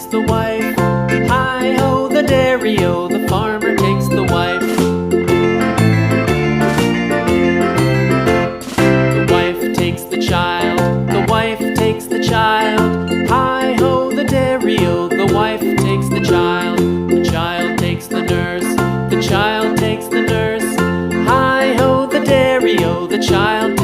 the wife. Hi-ho, the dairy-o, the farmer takes the wife. The wife takes the child, the wife takes the child. Hi-ho, the dairy-o, the wife takes the child. The child takes the nurse, the child takes the nurse. Hi-ho, the dairy-o, the child